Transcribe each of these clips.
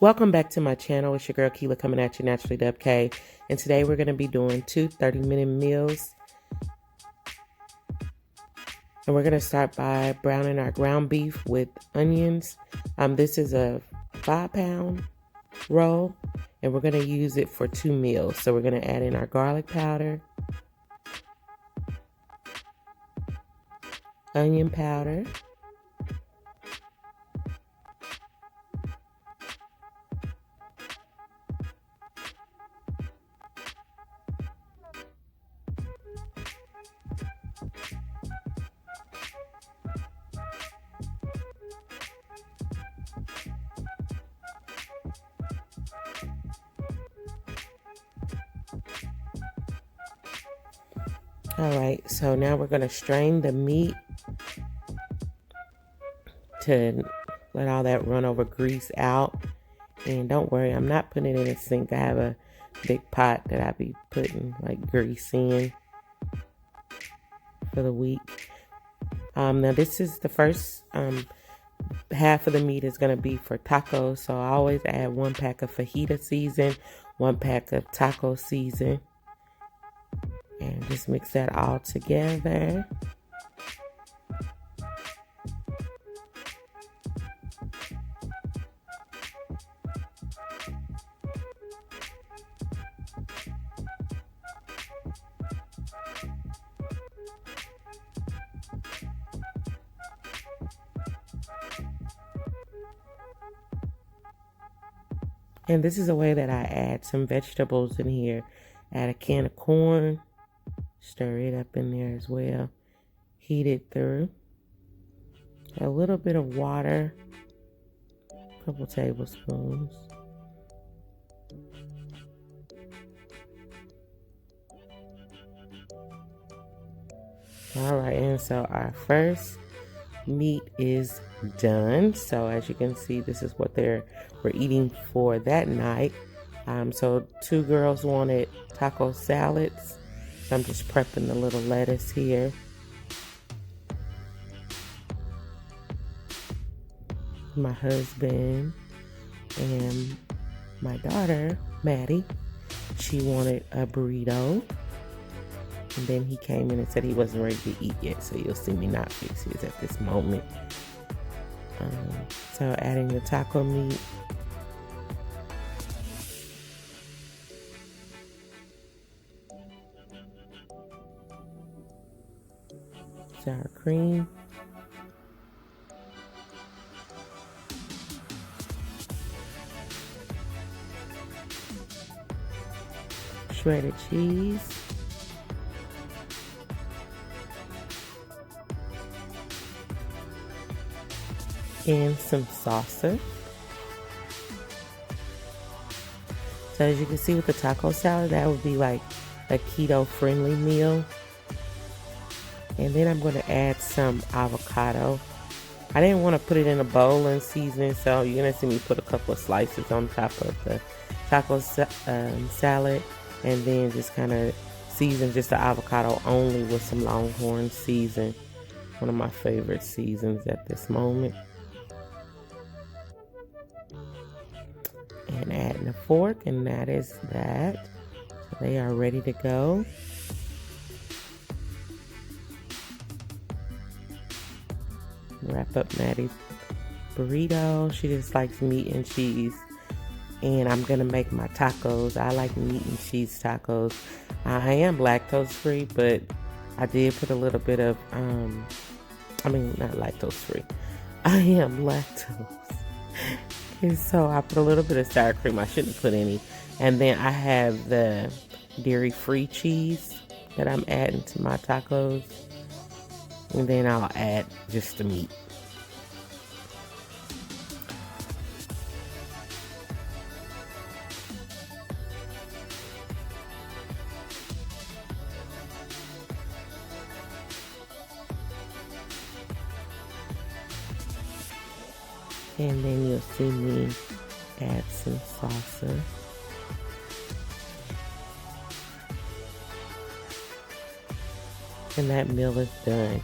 Welcome back to my channel. It's your girl Keela coming at you naturally DubK. And today we're going to be doing two 30-minute meals. And we're going to start by browning our ground beef with onions. This is a 5-pound roll and we're going to use it for 2 meals. So we're going to add in our garlic powder, onion powder, Alright, so now we're going to strain the meat to let all that run over grease out. And don't worry, I'm not putting it in a sink. I have a big pot that I be putting like grease in for the week. Now this is the first half of the meat is going to be for tacos. So I always add 1 pack of fajita season, 1 pack of taco season. And just mix that all together. And this is a way that I add some vegetables in here. Add a can of corn. Stir it up in there as well. Heat it through. A little bit of water. A couple tablespoons. Alright, and so our first meat is done. So as you can see, this is what we're eating for that night. So 2 girls wanted taco salads. So I'm just prepping the little lettuce here. My husband and my daughter, Maddie, she wanted a burrito. And then he came in and said he wasn't ready to eat yet. So you'll see me not fix his at this moment. So adding the taco meat. Sour cream. Shredded cheese. And some salsa. So as you can see with the taco salad, that would be like a keto friendly meal. And then I'm going to add some avocado. I didn't want to put it in a bowl and season, so you're going to see me put a couple of slices on top of the taco salad. And then just kind of season just the avocado only with some Longhorn season. One of my favorite seasons at this moment. And adding a fork, and that is that. So they are ready to go. Wrap up Maddie's burrito. She just likes meat and cheese. And I'm gonna make my tacos. I like meat and cheese tacos. I am lactose free, but I did put a little bit of not lactose free. I am lactose. And so I put a little bit of sour cream. I shouldn't put any. And then I have the dairy-free cheese that I'm adding to my tacos. And then I'll add just the meat. And then you'll see me add some salsa. And that meal is done.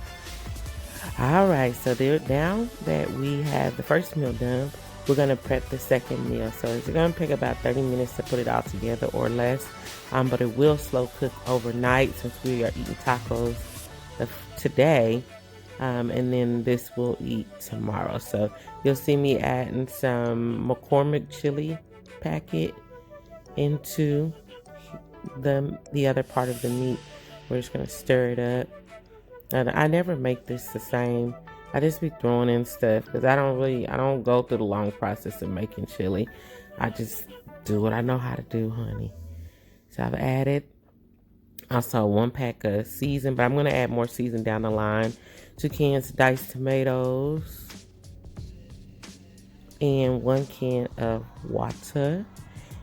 Alright, so there, now that we have the first meal done, we're gonna prep the second meal. So it's gonna take about 30 minutes to put it all together or less. But it will slow cook overnight since we are eating tacos today. And then this we'll eat tomorrow. So you'll see me adding some McCormick chili packet into the other part of the meat. We're just gonna stir it up. And I never make this the same. I just be throwing in stuff because I don't go through the long process of making chili. I just do what I know how to do, honey. So I've added also 1 pack of season, but I'm gonna add more season down the line. 2 cans of diced tomatoes and 1 can of water.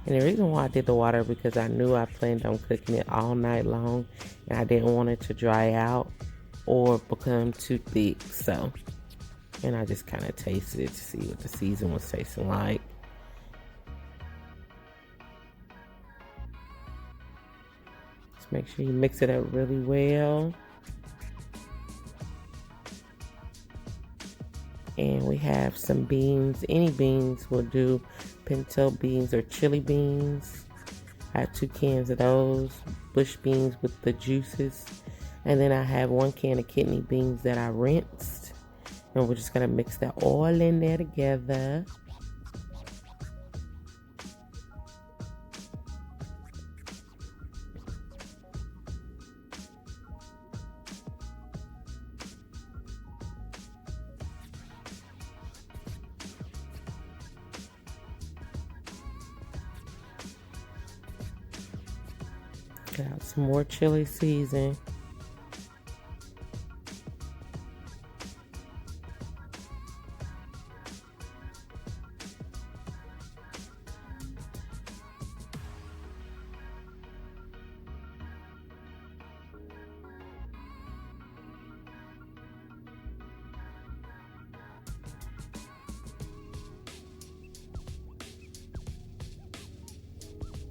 And the reason why I did the water because I knew I planned on cooking it all night long and I didn't want it to dry out or become too thick. So, and I just kind of tasted it to see what the season was tasting like. Just make sure you mix it up really well. And we have some beans. Any beans will do. Pinto beans or chili beans. I have 2 cans of those. Bush beans with the juices. And then I have 1 can of kidney beans that I rinsed. And we're just going to mix that all in there together. Got some more chili season.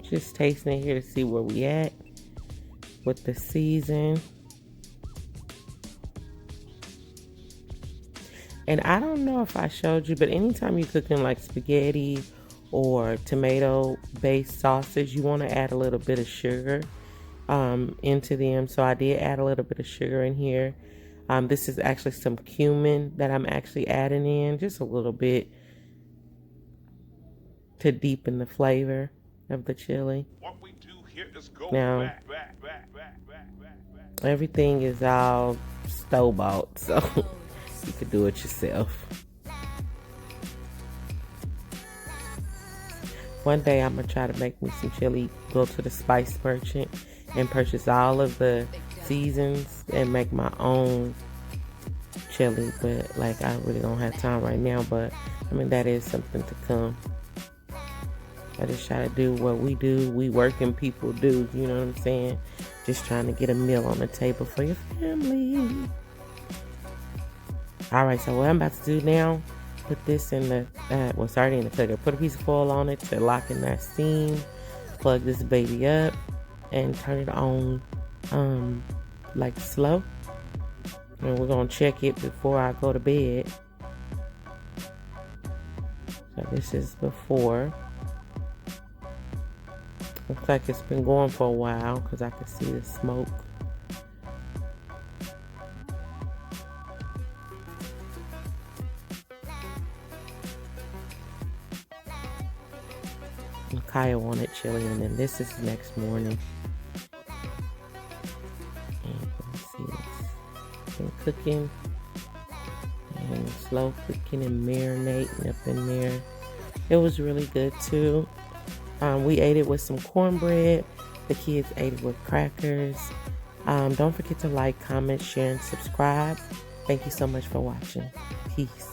Just tasting it here to see where we at with the season. And I don't know if I showed you, but anytime you're cooking like spaghetti or tomato based sauces, you want to add a little bit of sugar into them. So I did add a little bit of sugar in here. This is actually some cumin that I'm actually adding in, just a little bit to deepen the flavor of the chili. What we do here is go Now, back. everything is all store-bought, so you can do it yourself. One day I'm gonna try to make me some chili, go to the spice merchant and purchase all of the seasons and make my own chili, but like I really don't have time right now, but I mean that is something to come. I just try to do what we do, we working people do, you know what I'm saying? Just trying to get a meal on the table for your family. Alright, so what I'm about to do now, put this in the, it's already in the cooker. Put a piece of foil on it to lock in that steam. Plug this baby up and turn it on like slow. And we're going to check it before I go to bed. So this is before. Looks like it's been going for a while because I can see the smoke. Kaya wanted chili, and then this is next morning. And let's see, it's been cooking and slow cooking and marinating up in there. It was really good too. We ate it with some cornbread. The kids ate it with crackers. Don't forget to like, comment, share, and subscribe. Thank you so much for watching. Peace.